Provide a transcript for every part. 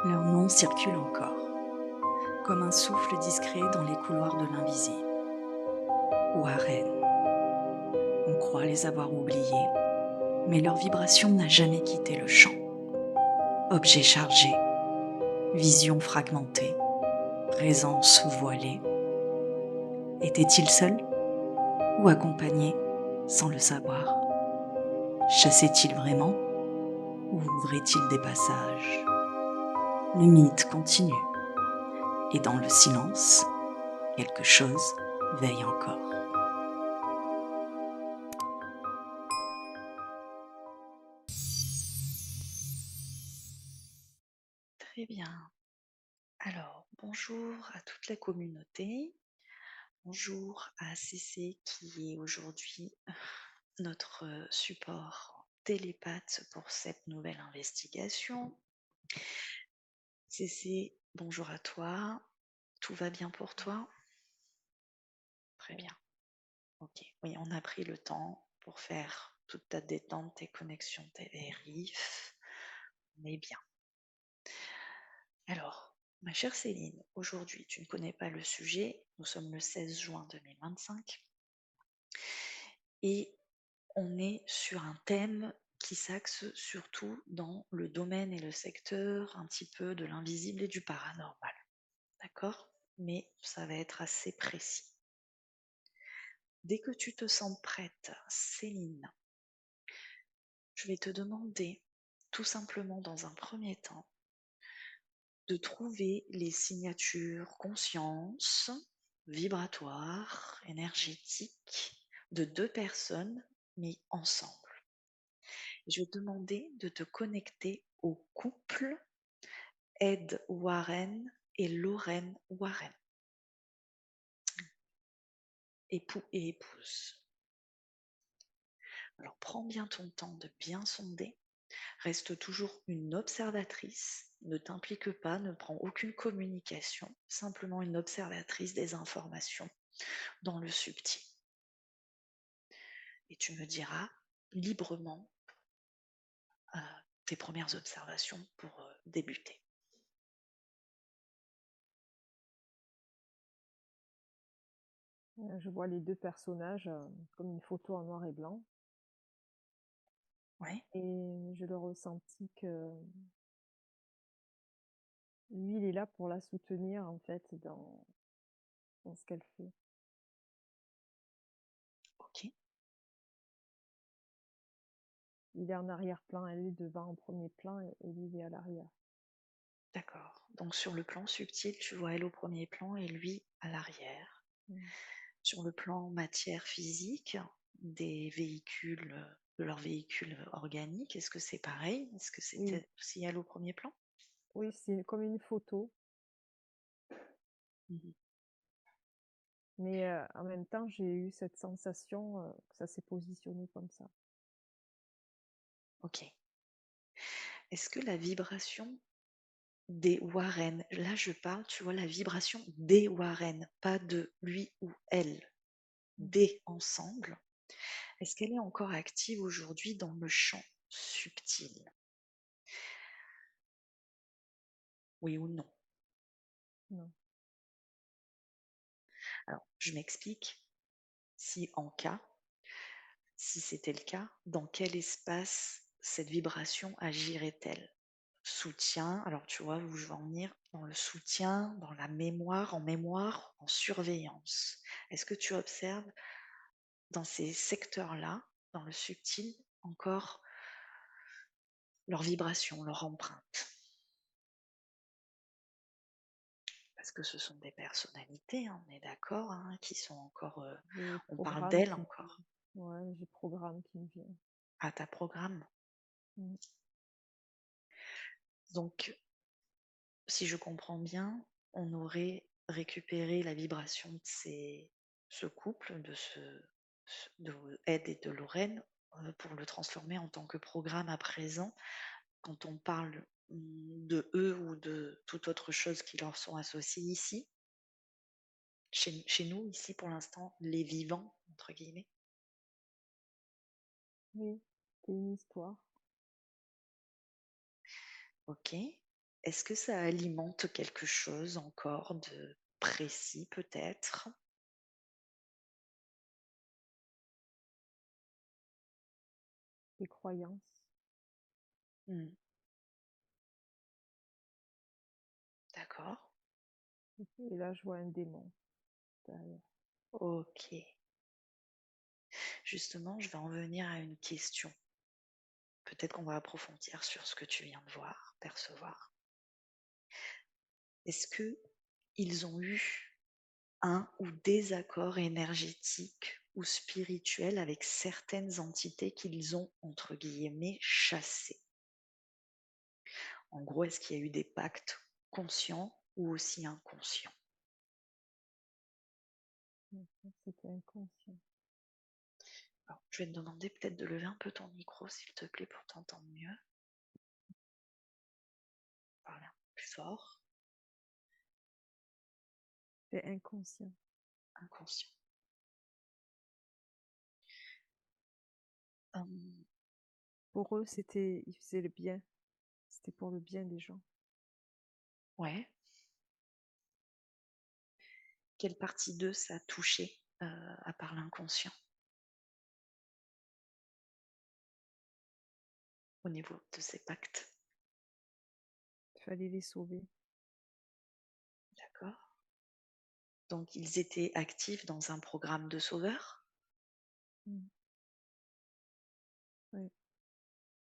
Leur nom circule encore, comme un souffle discret dans les couloirs de l'invisible. Warren, on croit les avoir oubliés, mais leur vibration n'a jamais quitté le champ. Objets chargés, visions fragmentées, présence voilée. Étaient-ils seuls ou accompagnés sans le savoir? Chassaient-ils vraiment ou ouvraient-ils des passages? Le mythe continue, et dans le silence, quelque chose veille encore. Très bien. Alors, bonjour à toute la communauté. Bonjour à CC qui est aujourd'hui notre support télépathe pour cette nouvelle investigation. CC, bonjour à toi. Tout va bien pour toi? Très bien. Ok. Oui, on a pris le temps pour faire toute ta détente, tes connexions, tes vérifs. On est bien. Alors, ma chère Céline, aujourd'hui, tu ne connais pas le sujet. Nous sommes le 16 juin 2025 et on est sur un thème qui s'axe surtout dans le domaine et le secteur un petit peu de l'invisible et du paranormal. D'accord? Mais ça va être assez précis. Dès que tu te sens prête, Céline, je vais te demander tout simplement dans un premier temps de trouver les signatures conscience, vibratoires, énergétiques de deux personnes mis ensemble. Je vais te demander de te connecter au couple Ed Warren et Lorraine Warren, époux et épouse. Alors prends bien ton temps de bien sonder. Reste toujours une observatrice, ne t'implique pas, ne prends aucune communication, simplement une observatrice des informations dans le subtil. Et tu me diras librement tes premières observations pour débuter. Je vois les deux personnages comme une photo en noir et blanc Oui, et j'ai le ressenti que lui, il est là pour la soutenir en fait dans ce qu'elle fait. ok, Il est en arrière-plan, elle est devant en premier plan et lui, il est à l'arrière. d'accord. Donc sur le plan subtil, tu vois elle au premier plan et lui à l'arrière. Mm. Sur le plan matière physique, des véhicules, de leurs véhicules organiques, est-ce que c'est pareil? Est-ce que Oui, c'était aussi elle au premier plan? oui, c'est comme une photo, Mhm. mais en même temps, j'ai eu cette sensation que ça s'est positionné comme ça. Ok. Est-ce que la vibration des Warren, là je parle, tu vois, la vibration des Warren, pas de lui ou elle, Mm. des ensemble, est-ce qu'elle est encore active aujourd'hui dans le champ subtil? Oui ou non? Non. Alors, je m'explique. Si en cas, si c'était le cas, dans quel espace cette vibration agirait-elle? Soutien, alors tu vois où je veux en venir, dans le soutien, dans la mémoire, en surveillance. Est-ce que tu observes dans ces secteurs-là, dans le subtil, encore leur vibration, leur empreinte? Parce que ce sont des personnalités, hein, on est d'accord, hein, qui sont encore, J'ai on parle programme d'elles qui me encore, vient. Ouais, j'ai programme qui me vient. à ta programme. Mm. Donc, si je comprends bien, on aurait récupéré la vibration de ce couple, de Ed et de Lorraine, pour le transformer en tant que programme à présent, quand on parle de eux ou de toute autre chose qui leur sont associés ici, chez nous, ici pour l'instant, les vivants, entre guillemets. Oui, c'est une histoire. Ok. Est-ce que ça alimente quelque chose encore de précis peut-être? des croyances. Mmh, d'accord. Et là, je vois un démon derrière. OK. Justement, je vais en venir à une question. Peut-être qu'on va approfondir sur ce que tu viens de voir, percevoir. Est-ce que ils ont eu un ou des accords énergétiques ou spirituels avec certaines entités qu'ils ont, entre guillemets, «chassées»? En gros, est-ce qu'il y a eu des pactes conscients ou aussi inconscients? C'était inconscient. Alors, je vais te demander peut-être de lever un peu ton micro, s'il te plaît, pour t'entendre mieux. Parler un peu plus fort. C'était inconscient. Inconscient. Hum, Pour eux, ils faisaient le bien. C'était pour le bien des gens. ouais. Quelle partie d'eux ça a touché, à part l'inconscient, au niveau de ces pactes? Il fallait les sauver. D'accord. Donc ils étaient actifs dans un programme de sauveurs? Mm. Ouais.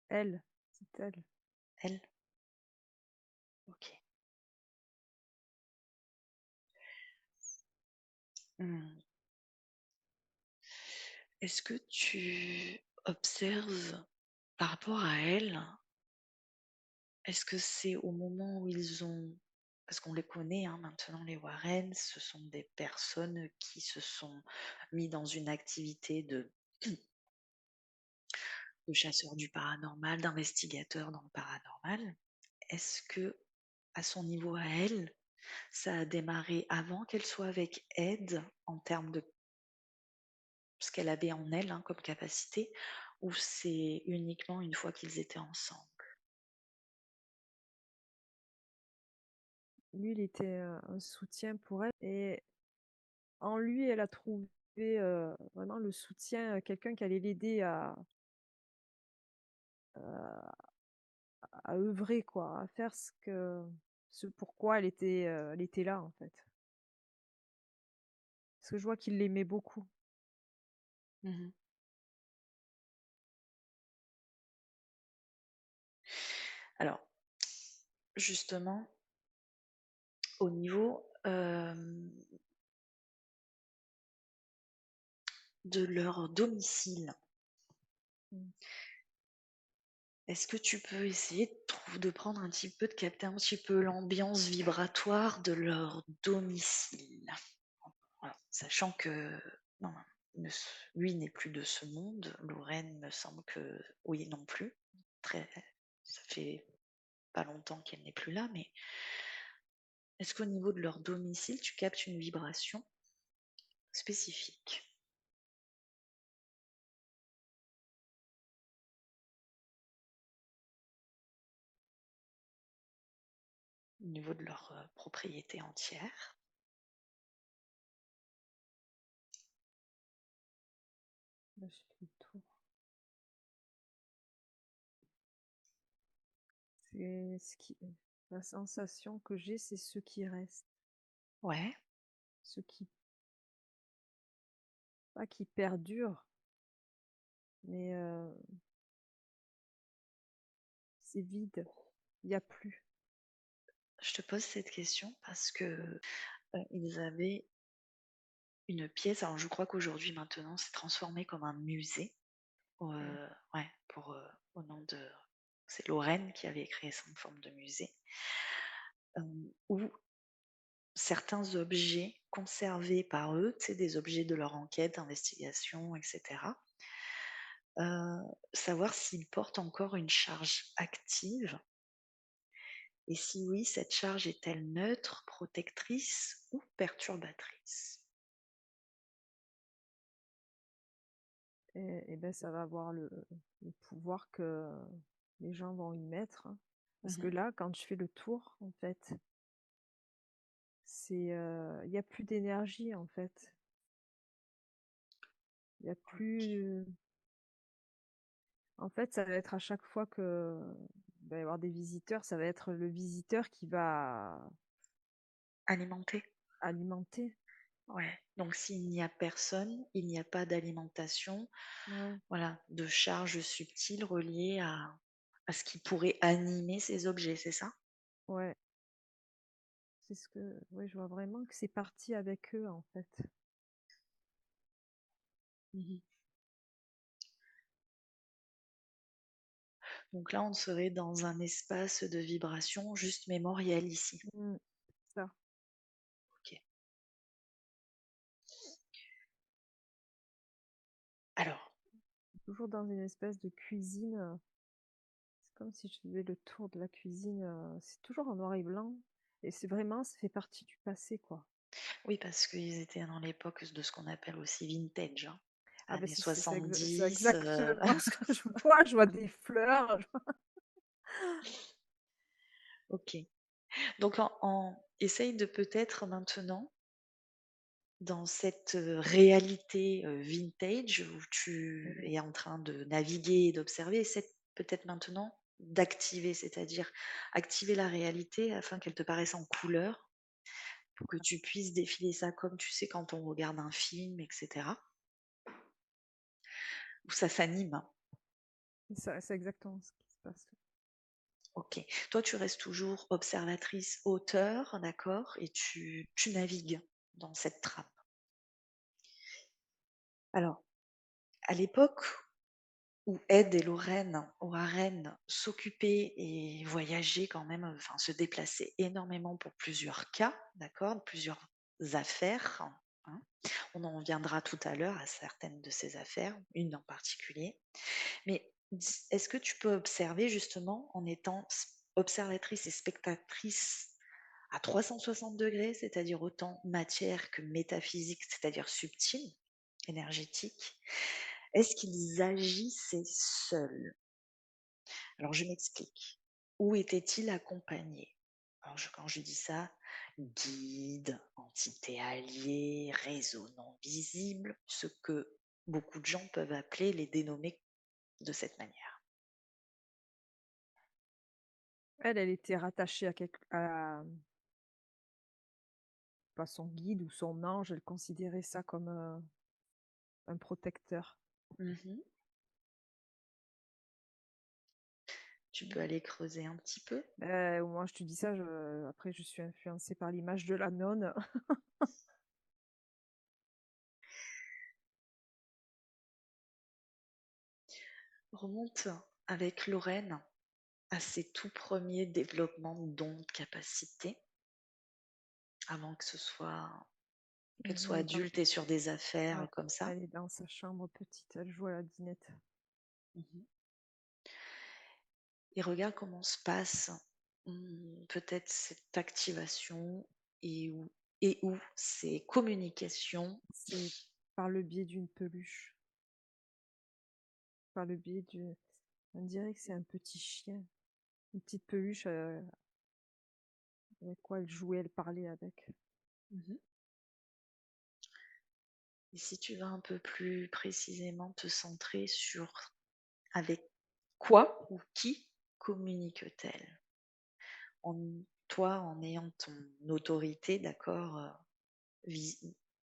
Elle, c'est elle. Elle? OK. Mmh. Est-ce que tu observes par rapport à elle, est-ce que c'est au moment où ils ont parce qu'on les connaît, hein, maintenant les Warren, ce sont des personnes qui se sont mis dans une activité de chasseurs du paranormal, d'investigateurs dans le paranormal. Est-ce que, à son niveau à elle, ça a démarré avant qu'elle soit avec Ed, en termes de ce qu'elle avait en elle, hein, comme capacité, ou c'est uniquement une fois qu'ils étaient ensemble? Lui, il était un soutien pour elle. Et en lui, elle a trouvé vraiment le soutien, quelqu'un qui allait l'aider à, à œuvrer, quoi, à faire ce pourquoi elle était là, en fait. Parce que je vois qu'il l'aimait beaucoup. Mmh. Alors, justement, au niveau, de leur domicile, Mm. est-ce que tu peux essayer de prendre un petit peu, de capter un petit peu l'ambiance vibratoire de leur domicile? Voilà, sachant que non, ne lui n'est plus de ce monde, Lorraine me semble que oui non plus. Très ça fait pas longtemps qu'elle n'est plus là, mais est-ce qu'au niveau de leur domicile, tu captes une vibration spécifique? Au niveau de leur, propriété entière? Là, je fais le tour. C'est la sensation que j'ai, c'est ce qui reste, Ouais, ce qui, pas qui perdure, mais c'est vide. Il n'y a plus. je te pose cette question parce que, ils avaient une pièce, alors je crois qu'aujourd'hui maintenant c'est transformé comme un musée, Ouais. ouais, au nom de c'est Lorraine qui avait créé ça en forme de musée, où certains objets conservés par eux, tu sais, des objets de leur enquête, investigation, et cetera, savoir s'ils portent encore une charge active et si oui, cette charge est-elle neutre, protectrice ou perturbatrice? Et ben, ça va avoir le pouvoir que les gens vont y mettre, hein. Parce que Mmh. là, quand je fais le tour, en fait, il y a plus d'énergie, en fait. Il y a OK. plus, en fait, ça va être à chaque fois que il va y avoir des visiteurs, ça va être le visiteur qui va Alimenté? alimenter. Ouais. Donc s'il n'y a personne, il n'y a pas d'alimentation, Ouais, voilà, de charge subtile reliée à ce qui pourrait animer ces objets, c'est ça? ouais, c'est ce que ouais, je vois vraiment que c'est parti avec eux, en fait. Mmh. Donc là, on serait dans un espace de vibration juste mémoriel ici. Mmh, ça. OK. Alors, Toujours dans une espèce de cuisine, c'est comme si je faisais le tour de la cuisine, c'est toujours en noir et blanc et c'est vraiment ça fait partie du passé, quoi. oui, parce qu'ils étaient dans l'époque de ce qu'on appelle aussi vintage, hein. Ah ben Années c'est 70. exactement ce que je vois des fleurs, OK. Donc essaye de peut-être maintenant, dans cette, réalité, vintage où tu Mmh. es en train de naviguer et d'observer, essaie peut-être maintenant d'activer, c'est-à-dire activer la réalité afin qu'elle te paraisse en couleur, pour que tu puisses défiler ça comme tu sais quand on regarde un film et cetera, où ça s'anime. C'est exactement ce qui se passe. OK. Toi, tu restes toujours observatrice auteur, d'accord? Et tu navigues dans cette trame. Alors, à l'époque où Ed et Lorraine, Warren s'occupaient et voyageaient quand même, enfin se déplaçaient énormément pour plusieurs cas, d'accord? Plusieurs affaires, hein. On en viendra tout à l'heure à certaines de ces affaires, une en particulier. Mais est-ce que tu peux observer justement en étant observatrice et spectatrice à 360 degrés, c'est-à-dire autant matière que métaphysique, c'est-à-dire subtile, énergétique, est-ce qu'ils agissaient seuls? Alors je m'explique. Où étaient-ils accompagnés? Alors quand je dis ça, guide, entité alliée, réseau non visible, ce que beaucoup de gens peuvent appeler les dénommer de cette manière. Elle était rattachée à pas son guide ou son ange, elle considérait ça comme, un protecteur. Mhm. Tu peux Mmh. aller creuser un petit peu. Moi je te dis ça, après je suis influencée par l'image de la nonne. Remonte avec Lorraine à ses tout premiers développements de dons de capacité, avant que ce soit qu'elle Mmh, soit adulte et sur des affaires ouais, comme ça. elle est dans sa chambre petite, elle joue à la dinette. Mhm. Et regarde comment se passe peut-être cette activation et où ces communications. C'est par le biais d'une peluche, par le biais du on dirait que c'est un petit chien, une petite peluche, avec quoi elle jouait, elle parlait avec. Mhm. Et si tu vas un peu plus précisément te centrer sur avec quoi ou qui communique-t-elle? Toi, en ayant ton autorité, d'accord, vis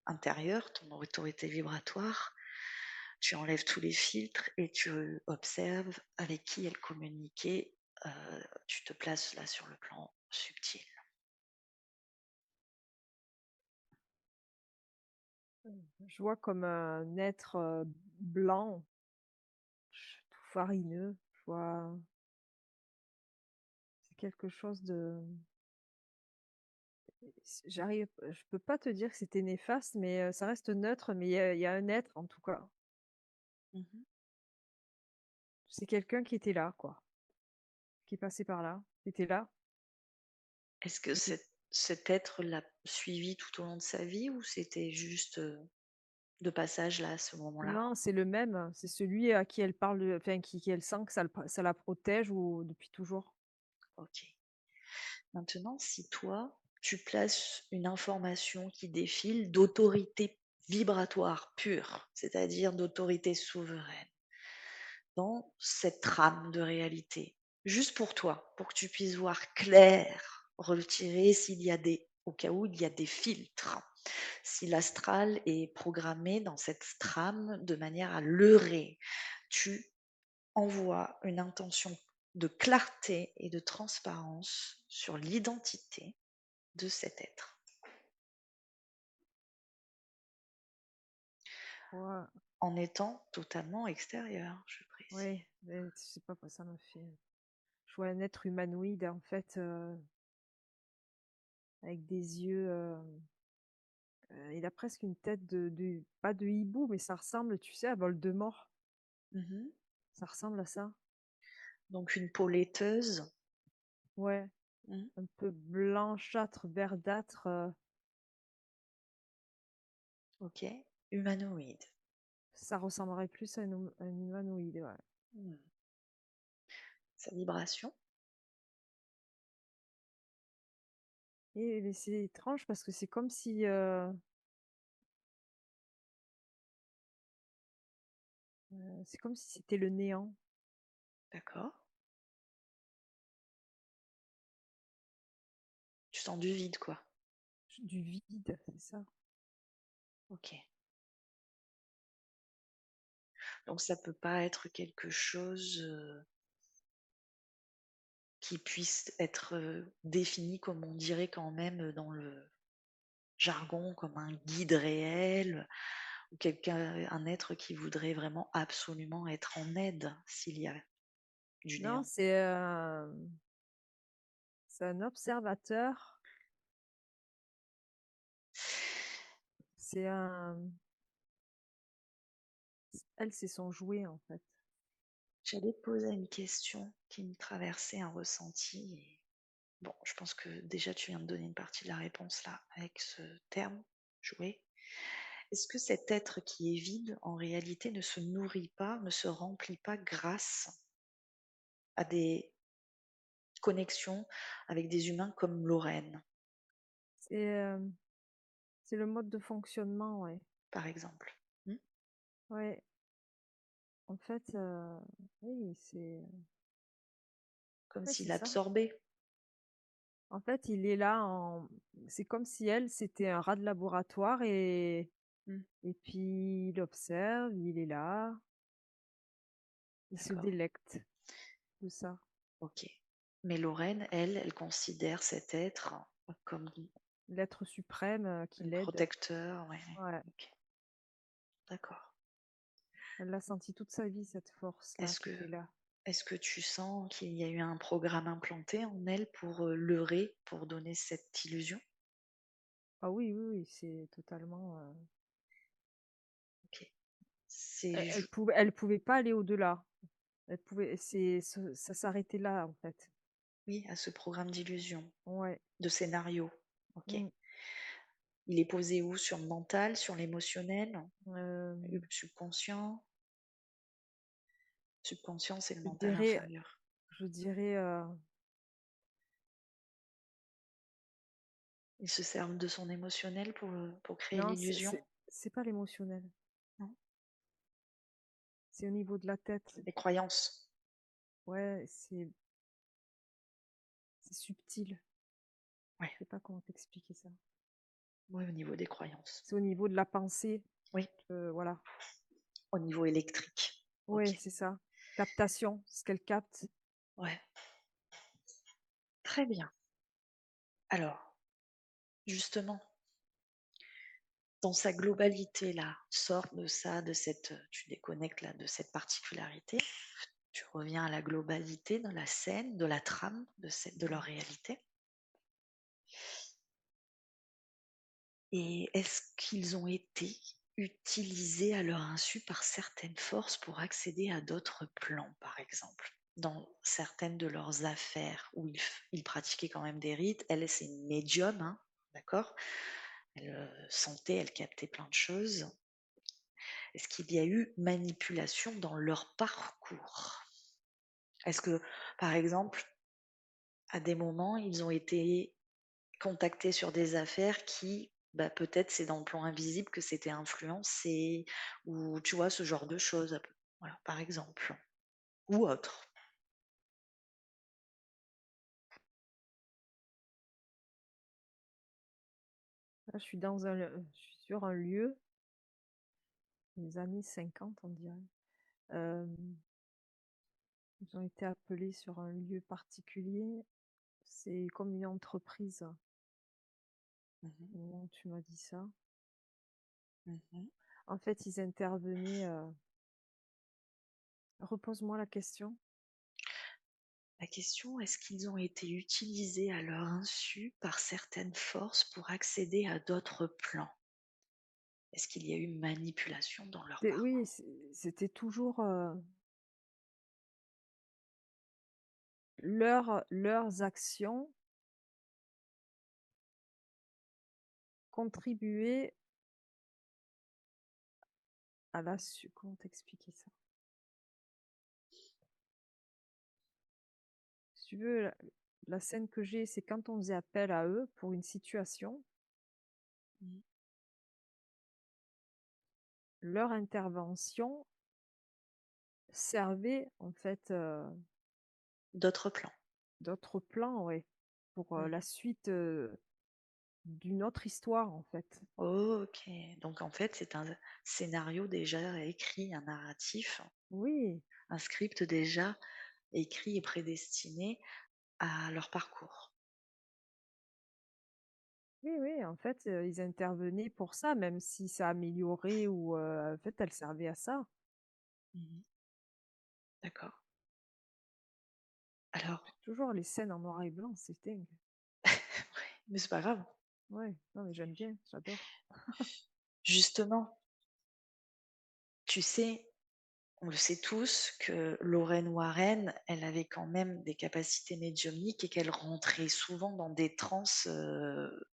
intérieure, ton autorité vibratoire, tu enlèves tous les filtres et tu observes avec qui elle communiquait, tu te places là sur le plan subtil. Je vois comme un être, blanc, tout farineux, je vois c'est quelque chose de je peux pas te dire que c'était néfaste, mais ça reste neutre, mais il y a un être en tout cas. Mmh. C'est quelqu'un qui était là, quoi, qui passait par là, qui était là, Est-ce que qui était cet être l'a suivi tout au long de sa vie ou c'était juste, de passage là, à ce moment-là? non, c'est le même, c'est celui à qui elle parle, enfin qui elle sent que ça la protège ou depuis toujours. Ok. Maintenant, si toi, tu places une information qui défile d'autorité vibratoire pure, c'est-à-dire d'autorité souveraine, dans cette trame de réalité, juste pour toi, pour que tu puisses voir clair, retirer s'il y a au cas où il y a des filtres, si l'astral est programmé dans cette trame de manière à leurrer, tu envoies une intention de clarté et de transparence sur l'identité de cet être, Ouais, en étant totalement extérieur, je précise. ouais, mais tu sais pas quoi ça me fait. Je vois un être humanoïde, en fait, avec des yeux, il a presque une tête de pas de hibou, mais ça ressemble, tu sais, à Voldemort. Mhm. Ça ressemble à ça. Donc une peau laiteuse. Ouais, Mhm. un peu blanchâtre, verdâtre, Ok, humanoïde. ça ressemblerait plus à un humanoïde, ouais. Hmm. Sa vibration. Et mais c'est étrange parce que c'est comme si c'était le néant, D'accord. Tu sens du vide, quoi. du vide, c'est ça. Ok. Donc ça peut pas être quelque chose qui puisse être défini, comme on dirait quand même dans le jargon, comme un guide réel, ou quelqu'un, un être qui voudrait vraiment absolument être en aide s'il y a du Non, néant. c'est un observateur, c'est un elle, c'est son jouet, en fait. J'allais te poser une question qui me traversait un ressenti. Et bon, je pense que déjà tu viens de donner une partie de la réponse là avec ce terme, jouer. Est-ce que cet être qui est vide, en réalité, ne se nourrit pas, ne se remplit pas grâce à des connexions avec des humains comme Lorraine, C'est, c'est le mode de fonctionnement, ouais. par exemple? Hmm. Ouais, en fait, oui, Comme ouais, s'il c'est ça. absorbait. En fait, il est là en c'est comme si elle, c'était un rat de laboratoire Hmm. et puis il observe, il est là, il se D'accord, délecte de ça. ok. Mais Lorraine, elle, elle considère cet être comme L'être suprême, qui un l'aide. protecteur. Ouais, ouais. Ouais, Ok, d'accord. elle l'a senti toute sa vie, cette force-là Est-ce qui que, était là. est-ce que tu sens qu'il y a eu un programme implanté en elle pour leurrer, pour donner cette illusion? Ah oui, oui, oui, c'est totalement, Ok. C'est elle pouvait pas aller au-delà. Elle pouvait ça s'arrêtait là, en fait. oui, à ce programme d'illusion, Ouais. de scénario. Ok. Mmh. Il est posé où? Sur le mental, sur l'émotionnel, le Hem, subconscient? Subconscient, c'est le je mental dirais inférieur. je dirais, Il se sert de son émotionnel pour créer non, l'illusion? c'est pas l'émotionnel, Non? c'est au niveau de la tête. Les croyances? Ouais, c'est subtil. Ouais, Je sais pas comment t'expliquer ça. oui, au niveau des croyances. C'est au niveau de la pensée, Oui, voilà. au niveau électrique. Ouais, Ok. c'est ça. Captation, ce qu'elle capte. Ouais, très bien. Alors, justement, dans sa globalité là, sors de ça, de cette, tu déconnectes là de cette particularité, tu reviens à la globalité de la scène, de la trame, de leur réalité. Et est-ce qu'ils ont été utilisés à leur insu par certaines forces pour accéder à d'autres plans, par exemple? Dans certaines de leurs affaires où ils pratiquaient quand même des rites, elle, c'est une médium, hein, d'accord? Elle sentait, elle captait plein de choses. Est-ce qu'il y a eu manipulation dans leur parcours? Est-ce que, par exemple, à des moments, ils ont été contactés sur des affaires qui, bah, peut-être c'est dans le plan invisible que c'était influencé ou tu vois, ce genre de choses, voilà, par exemple, ou autre. Là, je suis sur un lieu, des années 50, on dirait. Hem, Ils ont été appelés sur un lieu particulier. C'est comme une entreprise, Mmh. au moment où tu m'as dit ça. Mmh. En fait, ils intervenaient, repose-moi la question. La question, est-ce qu'ils ont été utilisés à leur insu par certaines forces pour accéder à d'autres plans? Est-ce qu'il y a eu manipulation dans leur Oui, parcours? c'était toujours, leurs actions contribuaient à la su comment t'expliquer ça? Si tu veux, la scène que j'ai, c'est quand on faisait appel à eux pour une situation, Mmh. leur intervention servait en fait, D'autres plans. d'autres plans, ouais, pour, la Mmh. suite, d'une autre histoire, en fait. OK, donc en fait, c'est un scénario déjà écrit, un narratif, Oui, un script déjà écrit et prédestiné à leur parcours. oui, oui, en fait, ils intervenaient pour ça, même si ça améliorait ou, en fait, elle servait à ça. Mmh. D'accord. Alors, Toujours les scènes en noir et blanc, c'est dingue. mais c'est pas grave. Ouais, non, mais j'aime bien, j'adore. Justement, tu sais, on le sait tous que Lorraine Warren, elle avait quand même des capacités médiumniques et qu'elle rentrait souvent dans des transes,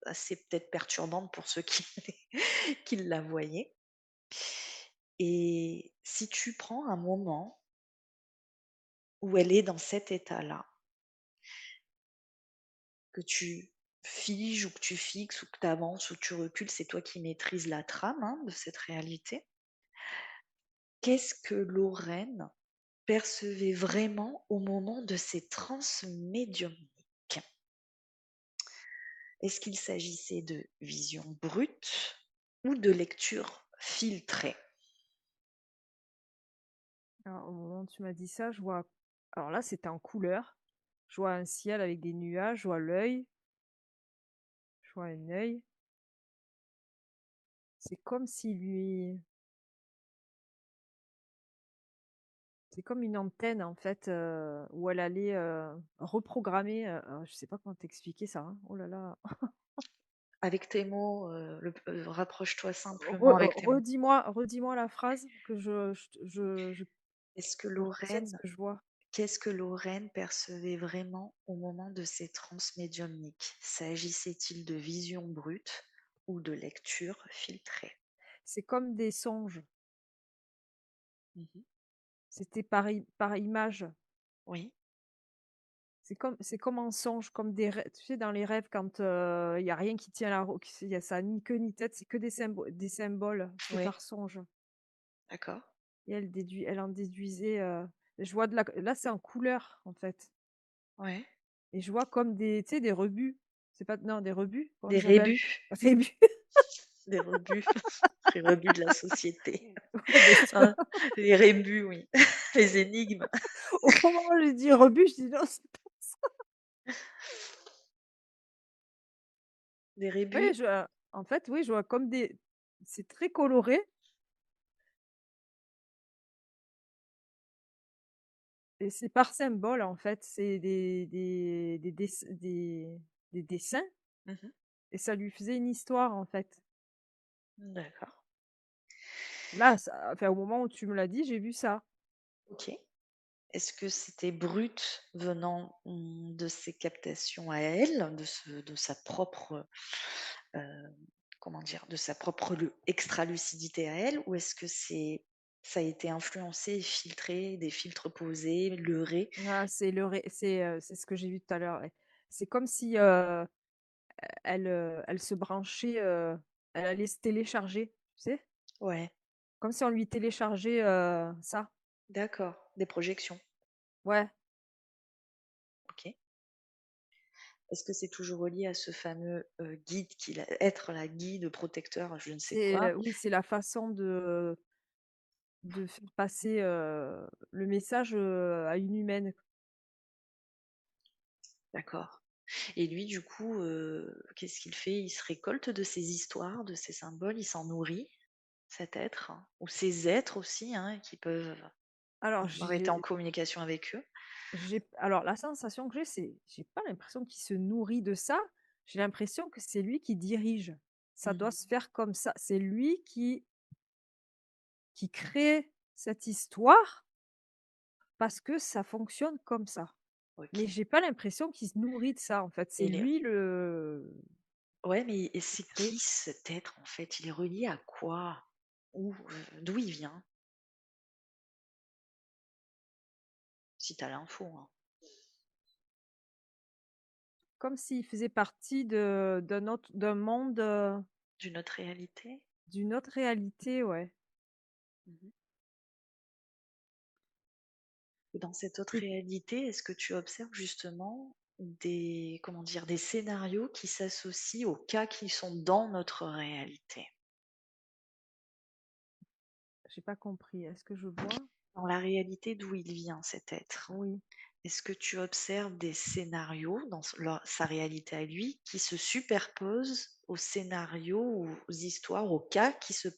assez peut-être perturbantes pour ceux qui qui la voyaient. Et si tu prends un moment où elle est dans cet état-là, que tu figes ou que tu fixes ou que tu avances ou que tu recules, c'est toi qui maîtrises la trame, hein, de cette réalité. Qu'est-ce que Lorraine percevait vraiment au moment de ces trans médiumniques? Est-ce qu'il s'agissait de vision brute ou de lecture filtrée? Alors, au moment où tu m'as dit ça, je vois alors là, c'était en couleur. Je vois un ciel avec des nuages, je vois un œil. C'est comme s'il lui c'est comme une antenne, en fait, où elle allait, reprogrammer, je sais pas comment t'expliquer ça, hein. Oh là là. Avec tes mots, rapproche-toi Re simplement avec tes mots. redis-moi la phrase que je Est-ce que retienne ce Lorraine que je vois. Qu'est-ce que Lorraine percevait vraiment au moment de ces trans médiumniques? S'agissait-il de vision brute ou de lecture filtrée? C'est comme des songes. Mmh. C'était par image. Oui, C'est comme un songe, comme des rêves, tu sais, dans les rêves quand, il y a rien qui tient la route, il y a ça a ni queue ni tête, c'est que des symboles, c'est oui, par songe d'accord. et elle en déduisait, je vois de la là, c'est en couleur, en fait Ouais. et je vois comme des tu sais, des rebus. C'est pas non, des rebus? Comment Des ça s'appelle? rébus, Rébus. des rebus, les rebus de la société. Ouais, ben, tu vois? Hein, les rébus, oui, les énigmes. Au moment où j'ai dit rebut, je dis: «Non, c'est pas ça». Des Oui, rébus? en fait, oui, je vois comme des c'est très coloré et c'est par symbole, en fait. C'est des dessins Mmh. et ça lui faisait une histoire, en fait. D'accord, Là, ça enfin, au moment où tu me l'as dit, j'ai vu ça. OK. Est-ce que c'était brut venant, de ses captations à elle, de sa propre, heu, comment dire? De sa propre extra-lucidité à elle? Ou est-ce que ça a été influencé et filtré, des filtres posés, leurrés? Ah, c'est ce que j'ai vu tout à l'heure, ouais. c'est comme si, elle se branchait, elle allait se télécharger, tu sais? Ouais, Comme si on lui téléchargeait, ça. d'accord, des projections. Ouais, OK. Est-ce que c'est toujours relié à ce fameux, guide qui va être la guide protecteur, je ne sais c'est, quoi? oui, c'est la façon de faire passer, le message, à une humaine. D'accord. Et lui, du coup, qu'est-ce qu'il fait? Il se récolte de ces histoires, de ces symboles, il s'en nourrit, cet être, hein, ou ces êtres aussi, hein, qui peuvent Alors avoir été en communication avec eux. alors la sensation que j'ai pas l'impression qu'il se nourrit de ça, j'ai l'impression que c'est lui qui dirige. Ça doit Mmh. se faire comme ça. C'est lui qui crée cette histoire parce que ça fonctionne comme ça. Mais OK. j'ai pas l'impression qu'il se nourrit de ça, en fait. C'est Et les lui le ouais, mais et qui c'est crée. qui cet être, en fait? Il est relié à quoi? Où, d'où il vient? Si tu as l'info, hein. Comme s'il faisait partie de d'un monde, D'une autre réalité? d'une autre réalité, ouais. Mmh. Et dans cette autre Et réalité, est-ce que tu observes justement des, comment dire, des scénarios qui s'associent aux cas qui sont dans notre réalité? j'ai pas compris. Est-ce que je vois? Dans la réalité d'où il vient cet être, Oui. est-ce que tu observes des scénarios dans sa réalité à lui qui se superposent aux scénarios, aux histoires, aux cas qui se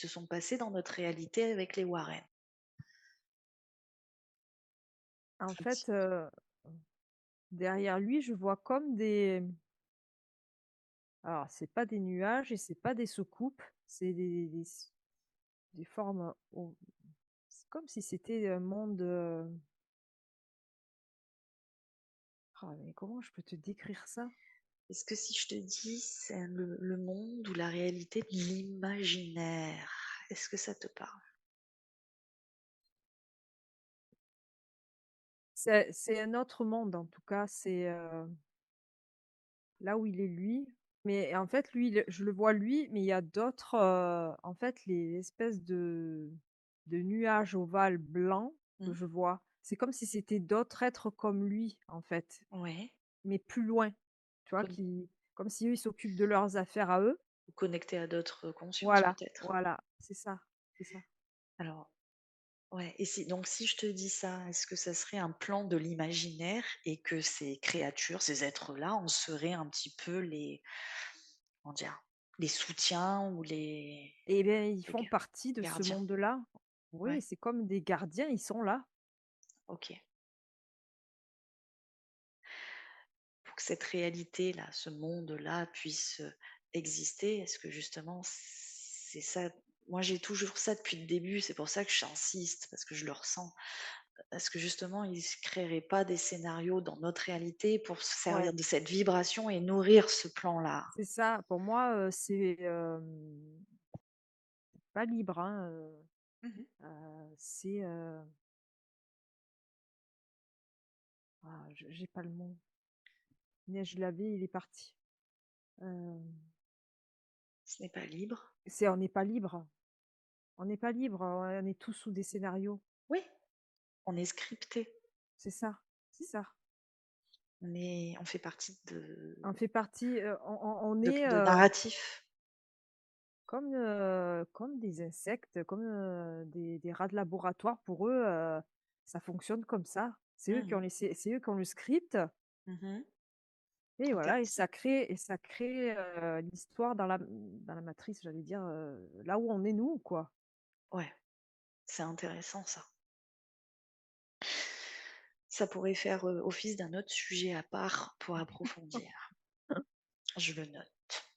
sont passés dans notre réalité avec les Warren? En Un petit fait, derrière lui, je vois comme des alors c'est pas des nuages et c'est pas des soucoupes, c'est des formes, c'est comme si c'était un monde, mais comment je peux te décrire ça? Est-ce que si je te dis c'est le monde ou la réalité de l'imaginaire, est-ce que ça te parle? C'est un autre monde en tout cas, c'est, là où il est lui, mais en fait lui, je le vois lui, mais il y a d'autres, en fait les espèces de nuages ovales blancs que Mmh. je vois, c'est comme si c'était d'autres êtres comme lui en fait, Ouais. mais plus loin, tu vois? Con Qui comme si eux, ils s'occupent de leurs affaires à eux. Connecté à d'autres consciences Voilà, peut-être? voilà, c'est ça, c'est ça. Alors ouais, et si donc si je te dis ça, est-ce que ça serait un plan de l'imaginaire et que ces créatures, ces êtres-là, en seraient un petit peu les, comment dire? Les soutiens ou Et bien, ils les font partie de ce gardiens? monde-là. Oui, Ouais, c'est comme des gardiens, ils sont là. OK. Pour que cette réalité-là, ce monde-là puisse, exister, est-ce que justement c'est ça, moi j'ai toujours ça depuis le début, c'est pour ça que j'insiste, parce que je le ressens. Est-ce que justement ils ne créeraient pas des scénarios dans notre réalité pour se servir Ouais, de cette vibration et nourrir ce plan-là? c'est ça. Pour moi, c'est, pas libre, hein, Mmh. c'est, j'ai pas le mot. Punaise, je l'avais, il est parti. Hem, Ce n'est pas libre. c'est on n'est pas libre. On n'est pas libre, on est tous sous des scénarios. Oui, on est scripté, C'est ça, c'est ça. on fait partie On fait partie, on de est, narratifs. comme des insectes, comme, des rats de laboratoire pour eux, ça fonctionne comme ça. Mmh. C'est eux qui ont le script Mmh. et voilà et Intéressant. ça crée, l'histoire dans la matrice, j'allais dire, là où on est nous, quoi. Ouais, c'est intéressant ça. Ça pourrait faire, office d'un autre sujet à part pour approfondir. Je le note.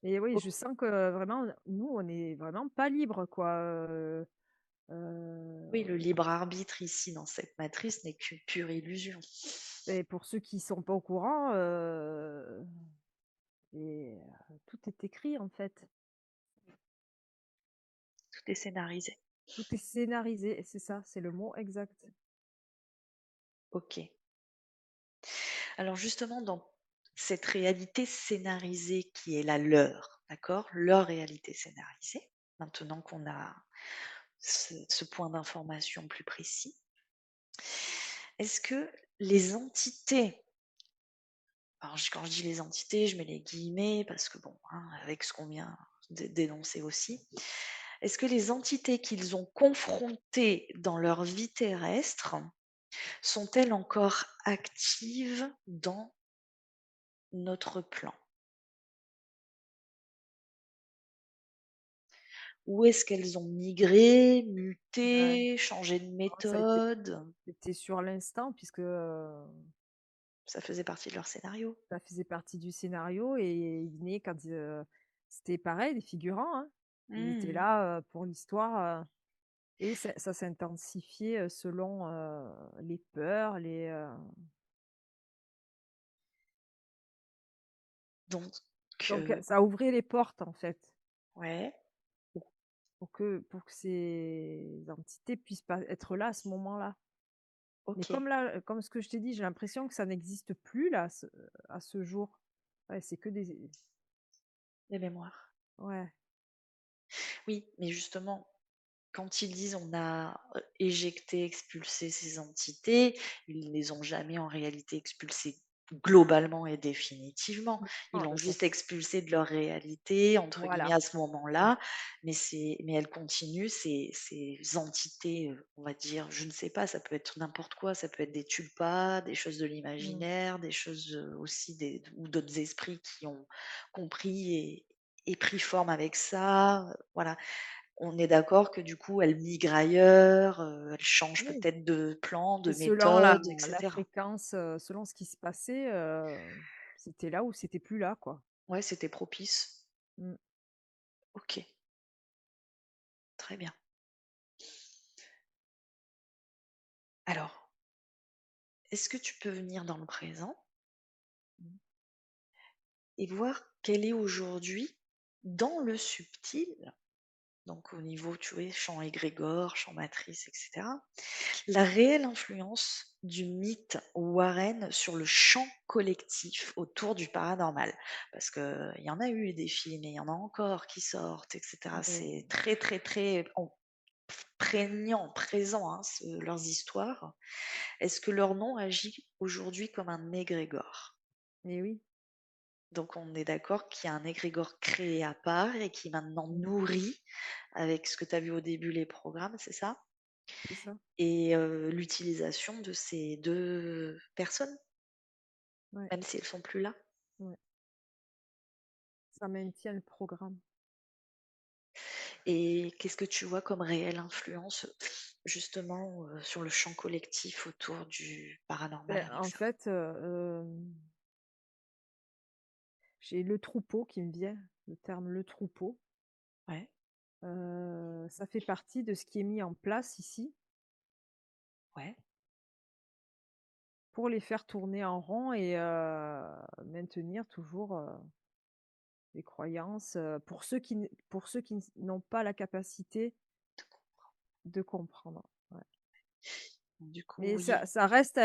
Et oui, O je sens que vraiment, nous, on est vraiment pas libres, quoi, oui, le libre arbitre ici dans cette matrice n'est qu'une pure illusion. et pour ceux qui sont pas au courant, tout est écrit, en fait. Tout est scénarisé. Tout est scénarisé, c'est ça, c'est le mot exact. OK. Alors justement, dans cette réalité scénarisée qui est la leur, d'accord? Leur réalité scénarisée, maintenant qu'on a ce point d'information plus précis, est-ce que les entités, alors quand je dis les entités, je mets les guillemets parce que bon, hein, avec ce qu'on vient d'énoncer aussi, est-ce que les entités qu'ils ont confrontées dans leur vie terrestre sont-elles encore actives dans notre plan? Ou est-ce qu'elles ont migré, Ouais. muté, changé de Non, ça a été méthode? c'était sur l'instant puisque, Ça faisait partie de leur scénario? ça faisait partie du scénario et ils venaient quand, c'était pareil, les figurants, hein. Ils étaient Mmh. là, pour l'histoire, et ça s'intensifiait, selon, les peurs, Donc donc ça ouvrait les portes, en fait, ouais, pour pour que ces entités puissent pas être là, à ce moment-là. Mais OK, comme là, comme ce que je t'ai dit, j'ai l'impression que ça n'existe plus là, à ce jour. Ouais, c'est que des les mémoires. ouais, Oui, mais justement, quand ils disent: «On a, éjecté, expulsé ces entités», ils ne les ont jamais en réalité expulsées globalement et définitivement. Ils non, l'ont elles sont juste expulsées de leur «réalité» entre guillemets voilà. à ce Mmh. moment-là, mais elles continuent ces entités, on va dire, je ne sais pas, ça peut être n'importe quoi, ça peut être des tulpas, des choses de Mmh. l'imaginaire, des choses, aussi des ou d'autres esprits qui ont compris et pris forme avec ça, voilà. On est d'accord que du coup, elle migre ailleurs, elle change Oui, peut-être de plan, et de selon la méthode et la cetera. fréquence, selon ce qui se passait, c'était là ou c'était plus là, quoi. Ouais, c'était propice. Mmh. OK, très bien. Alors, est-ce que tu peux venir dans le présent Mmh. et voir quelle est aujourd'hui, dans le subtil, donc au niveau, tu vois, champ égrégore, champ matrice et cetera, la réelle influence du mythe Warren sur le champ collectif autour du paranormal. Parce qu'il y en a eu des films et il y en a encore qui sortent, et cetera. Oui, C'est très, très, très prégnant, présent, hein, leurs histoires. Est-ce que leur nom agit aujourd'hui comme un égrégore? et oui, Donc on est d'accord qu'il y a un égrégore créé à part et qui maintenant mmh, nourrit, avec ce que tu as vu au début, les programmes, c'est ça? c'est ça. Et l'utilisation de ces 2 personnes, Ouais, même si elles sont plus là? ouais, ça maintient le programme. Et qu'est-ce que tu vois comme réelle influence, justement, sur le champ collectif autour du paranormal Beh, avec en ça? fait, j'ai le troupeau qui me vient, le terme «le troupeau». Ouais, Ça fait partie de ce qui est mis en place ici ouais, pour les faire tourner en rond et maintenir toujours, les croyances, pour ceux qui n'ont pas la capacité de comprendre, ouais. du coup, Mais oui, ça reste,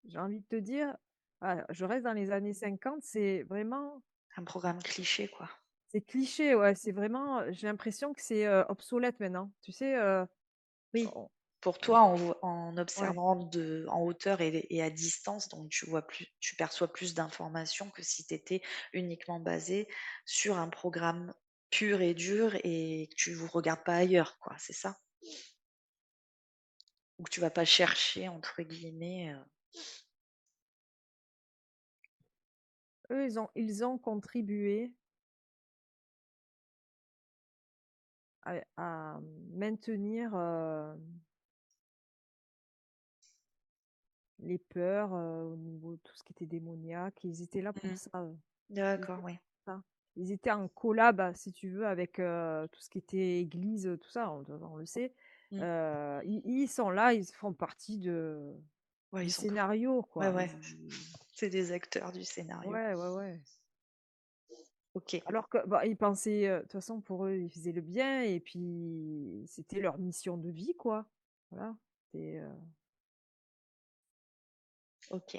j'ai envie de te dire, voilà, je reste dans les années 50, c'est vraiment un programme cliché, quoi. c'est cliché, ouais, c'est vraiment, j'ai l'impression que c'est, obsolète maintenant. Tu sais, Oui, on pour on toi, en ouais, observant en hauteur et à distance, donc tu perçois plus d'informations que si tu étais uniquement basé sur un programme pur et dur et que tu ne regardes pas ailleurs, quoi, c'est ça? Ou que tu vas pas «chercher» entre guillemets, eux, ils ont contribué à maintenir, les peurs, au niveau de tout ce qui était démoniaque. Ils étaient là pour mmh, ça, eux. Ils étaient d'accord, oui. pour ça. Ils étaient en collab, si tu veux, avec, tout ce qui était église, tout ça, on le sait. Mmh. Ils sont là, ils font partie Ouais, ils du sont que scénario, ouais, quoi. ouais, c'est des acteurs du scénario. Ouais, ouais, ouais. OK. Alors que, bah, ils pensaient, de toute façon, pour eux, ils faisaient le bien et puis c'était leur mission de vie, quoi. Voilà. C'est, OK.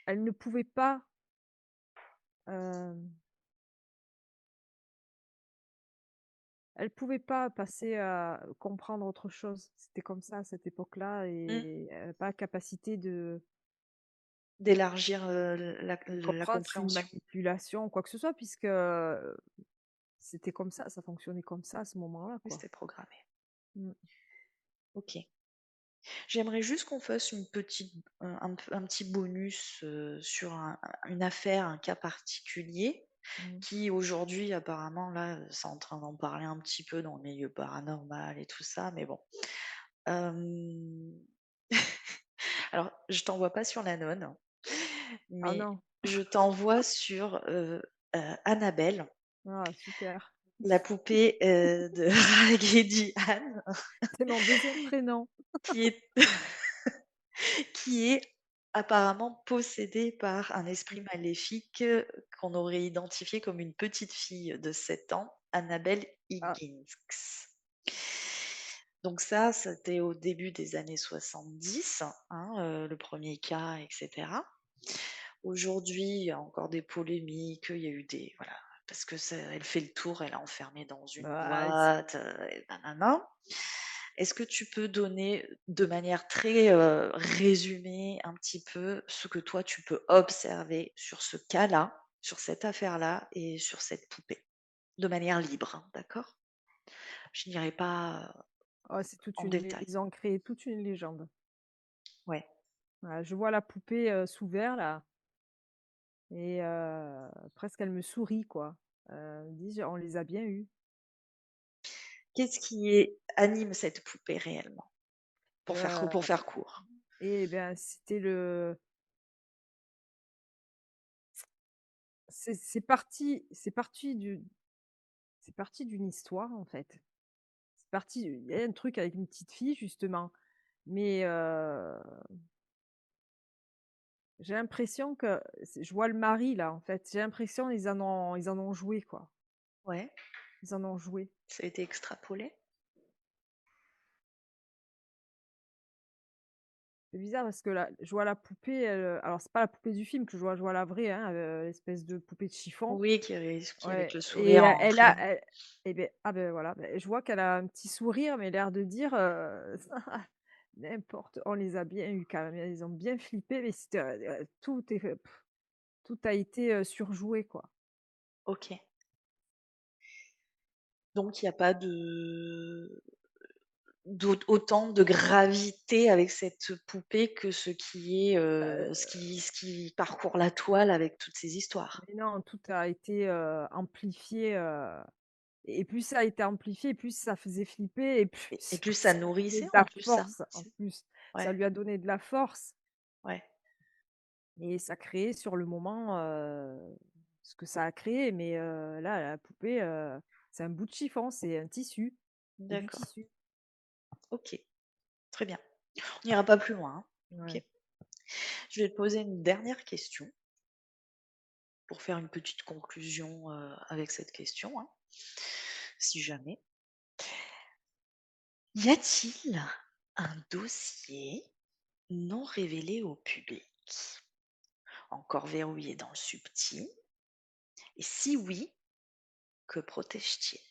Elle ne pouvait pas, hem, elle pouvait pas passer à comprendre autre chose. C'était comme ça à cette époque-là Mmh. et elle a pas la capacité de D'élargir, la comprendre c'est une compréhension. manipulation ou quoi que ce soit puisque, c'était comme ça fonctionnait comme ça à ce moment-là, Oui, quoi. c'était programmé. Mmh. OK. J'aimerais juste qu'on fasse un petit bonus, sur une affaire, un cas particulier Mmh. qui aujourd'hui apparemment là, c'est en train d'en parler un petit peu dans le milieu paranormal et tout ça, mais bon. Hem, alors je t'envoie pas sur l'Anon, hein, Ah mais non. je t'envoie sur, Annabelle, Ah super. la poupée, de Raggedy Ann, C'est mon deuxième prénom. qui est qui est apparemment possédée par un esprit maléfique, qu'on aurait identifié comme une petite fille de 7 ans, Annabelle Ah, Higgins. Donc ça, c'était au début des années 70, hein, le premier cas et cetera. Aujourd'hui, il y a encore des polémiques, il y a eu des voilà, parce que ça elle fait le tour, elle est enfermée dans une bah, boîte, et nanana. Est-ce que tu peux donner de manière très, résumée un petit peu ce que toi tu peux observer sur ce cas-là, sur cette affaire-là et sur cette poupée? De manière libre, hein, d'accord? Je n'irai pas, oh, c'est toute en une lé détail. ils ont créé toute une légende. Ouais. Voilà, je vois la poupée, sous verre là et presque elle me sourit quoi. Dis: «On les a bien eus». Qu'est-ce qui anime cette poupée réellement? Pour Heu faire court. et ben, c'est parti d'une histoire en fait. C'est parti il y a un truc avec une petite fille justement, mais j'ai l'impression que je vois le mari là en fait, j'ai l'impression ils en ont joué quoi. Ouais, Ils en ont joué. ça a été extrapolé? C'est bizarre parce que là, je vois la poupée, alors c'est pas la poupée du film que je vois la vraie, hein, l'espèce de poupée de chiffon. Oui, qui avec Ouais le et sourire en trait. et beh, ah ben voilà, beh, je vois qu'elle a un petit sourire, mais l'air de dire, «N'importe on les a bien eus quand même, ils ont bien flippé, mais c'était, tout est tout a été, surjoué quoi». OK. Donc il y a pas de autant de gravité avec cette poupée que ce qui parcourt la toile avec toutes ces histoires. Mais non, tout a été, amplifié, et plus ça a été amplifié, plus ça faisait flipper et plus Et plus ça ça lui donnait nourrissait de en la plus ça? force en C'est plus. Ça ouais, lui a donné de la force ouais, et ça créait sur le moment, ce que ça a créé. Mais là, la poupée, c'est un bout de chiffon, c'est un tissu, c'est du d'accord. tissu. OK, très bien. On n'ira pas plus loin, hein. Ouais. OK. Je vais te poser une dernière question pour faire une petite conclusion, avec cette question, hein, si jamais. Y a-t-il un dossier non révélé au public, encore verrouillé dans le subtil? Et si oui, que protège-t-il?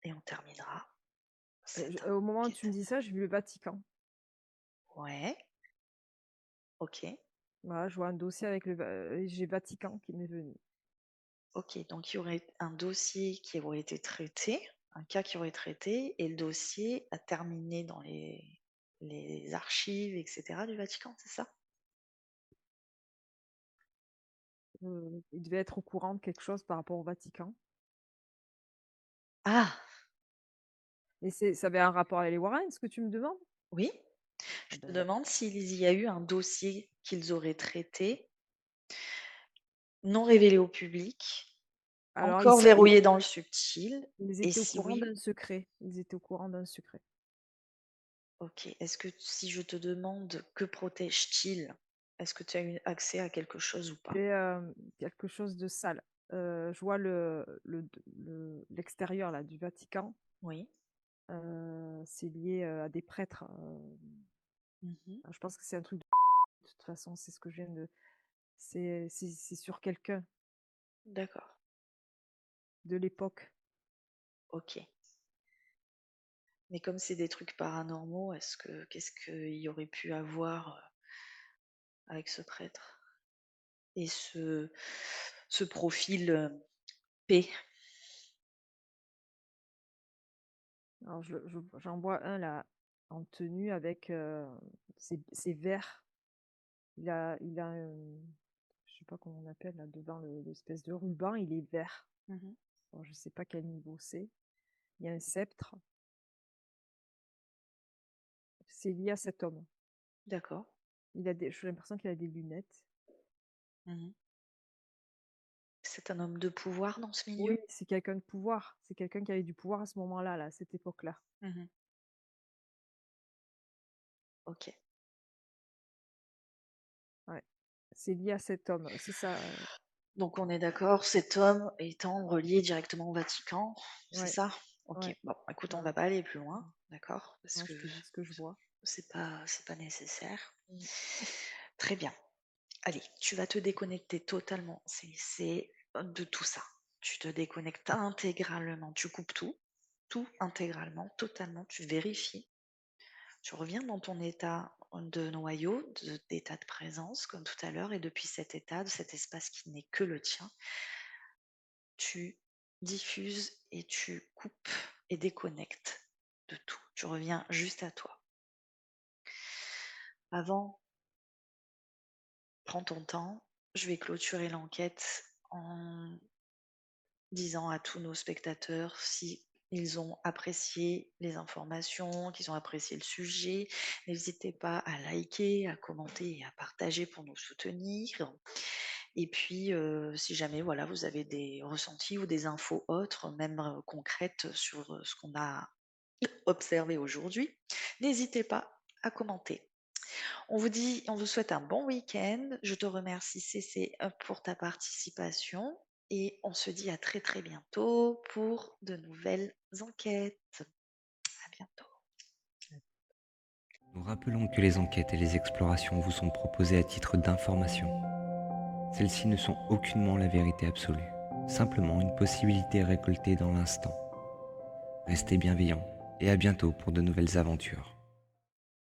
Et on terminera cette Au moment où tu me enquête. dis ça, j'ai vu le Vatican. Ouais, OK, Voilà, je vois un dossier avec j'ai Vatican qui m'est venu. OK. Donc il y aurait un dossier qui aurait été traité, un cas qui aurait été traité et le dossier a terminé dans les archives et cetera du Vatican, c'est ça? Il devait être au courant de quelque chose par rapport au Vatican. Ah! Et ça avait un rapport avec les Warren, ce que tu me demandes? Oui? Ah Je te ben, demande s'il y a eu un dossier qu'ils auraient traité, non révélé au public, alors encore verrouillé dans le subtil ils et étaient au si courant oui, d'un secret. Ils étaient au courant d'un secret. OK. Est-ce que si je te demande que protège-t-il, est-ce que tu as eu accès à quelque chose ou pas? C'est, quelque chose de sale. Je vois l'extérieur là du Vatican, Oui, c'est lié, à des prêtres, Mmh. Je pense que c'est un truc de toute façon, c'est ce que je viens de c'est sur quelqu'un D'accord, de l'époque. OK. Mais comme c'est des trucs paranormaux, qu'est-ce qu'il y aurait pu avoir, avec ce prêtre et ce profil, P? Alors j'en vois un là, en tenue avec, c'est vert. Il a, je sais pas comment on appelle là devant l'espèce de ruban, il est vert. Mmh. Alors je sais pas quel niveau c'est. Il y a un sceptre. C'est lié à cet homme. D'accord. J'ai l'impression qu'il a des lunettes. Mmh. C'est un homme de pouvoir dans ce Oui, milieu? c'est quelqu'un de pouvoir. C'est quelqu'un qui avait du pouvoir à ce moment-là, là, à cette époque-là. Mmh. OK. Ouais. C'est lié à cet homme. C'est ça, Donc on est d'accord, cet homme étant relié directement au Vatican, c'est ouais, ça? OK. ouais, Bon, écoute, on voilà. va pas aller plus loin, Mmh. d'accord? Parce Non, que je te dis ce que je vois. c'est pas nécessaire. Mmh. Très bien. Allez, tu vas te déconnecter totalement. C'est de tout ça. Tu te déconnectes intégralement. Tu coupes tout, tout intégralement, totalement. Tu vérifies. Tu reviens dans ton état de noyau, d'état de présence, comme tout à l'heure, et depuis cet état, de cet espace qui n'est que le tien, tu diffuses et tu coupes et déconnectes de tout. Tu reviens juste à toi. Avant, prends ton temps. Je vais clôturer l'enquête en disant à tous nos spectateurs si ils ont apprécié les informations, qu'ils ont apprécié le sujet. N'hésitez pas à liker, à commenter et à partager pour nous soutenir. Et puis, si jamais voilà, vous avez des ressentis ou des infos autres, même concrètes sur ce qu'on a observé aujourd'hui, n'hésitez pas à commenter. On vous souhaite un bon week-end. Je te remercie Cécé pour ta participation et on se dit à très très bientôt pour de nouvelles enquêtes. À bientôt. Nous rappelons que les enquêtes et les explorations vous sont proposées à titre d'information. Celles-ci ne sont aucunement la vérité absolue, simplement une possibilité récoltée dans l'instant. Restez bienveillants et à bientôt pour de nouvelles aventures.